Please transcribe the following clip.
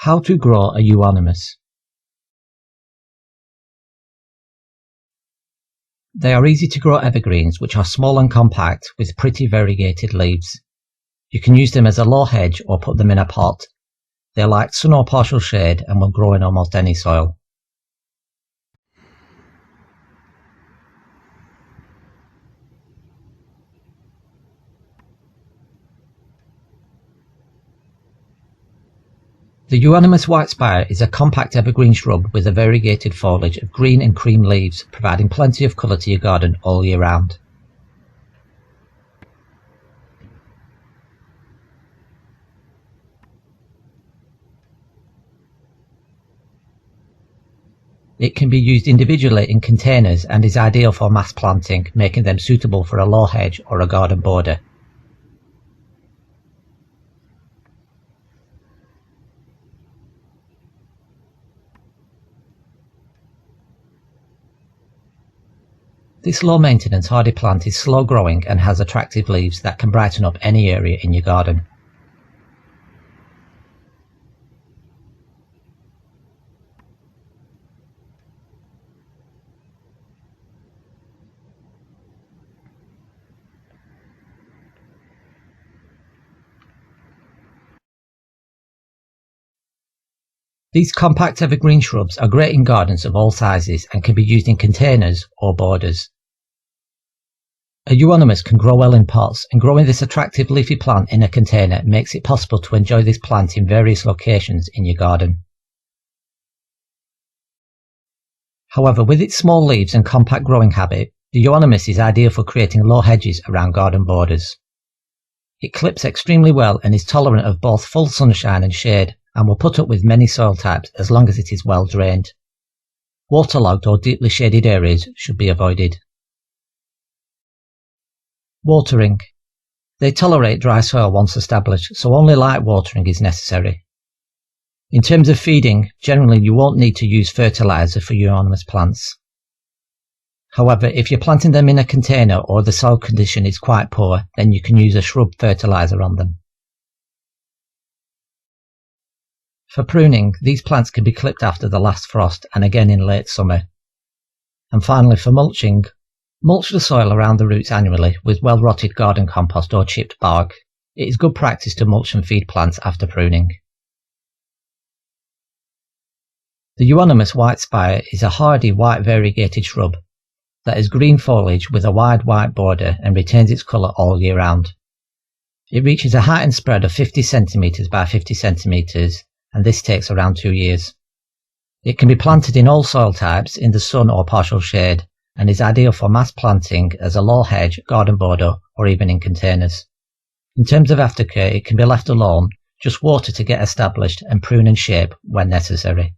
How to grow a euonymus. They are easy to grow evergreens which are small and compact with pretty variegated leaves. You can use them as a low hedge or put them in a pot. They like sun or partial shade and will grow in almost any soil. The Euonymus White Spire is a compact evergreen shrub with a variegated foliage of green and cream leaves, providing plenty of colour to your garden all year round. It can be used individually in containers and is ideal for mass planting, making them suitable for a low hedge or a garden border. This low-maintenance hardy plant is slow-growing and has attractive leaves that can brighten up any area in your garden. These compact evergreen shrubs are great in gardens of all sizes and can be used in containers or borders. A euonymus can grow well in pots, and growing this attractive leafy plant in a container makes it possible to enjoy this plant in various locations in your garden. However, with its small leaves and compact growing habit, the euonymus is ideal for creating low hedges around garden borders. It clips extremely well and is tolerant of both full sunshine and shade, and will put up with many soil types as long as it is well drained. Waterlogged or deeply shaded areas should be avoided. Watering. They tolerate dry soil once established, so only light watering is necessary. In terms of feeding, generally you won't need to use fertiliser for euonymus plants. However, if you're planting them in a container or the soil condition is quite poor, then you can use a shrub fertiliser on them. For pruning, these plants can be clipped after the last frost and again in late summer. And finally, for mulching, mulch the soil around the roots annually with well-rotted garden compost or chipped bark. It is good practice to mulch and feed plants after pruning. The Euonymus White Spire is a hardy white variegated shrub that has green foliage with a wide white border and retains its colour all year round. It reaches a height and spread of 50 cm by 50 cm, and this takes around 2 years. It can be planted in all soil types in the sun or partial shade, and is ideal for mass planting as a low hedge, garden border, or even in containers. In terms of aftercare, it can be left alone, just water to get established and prune and shape when necessary.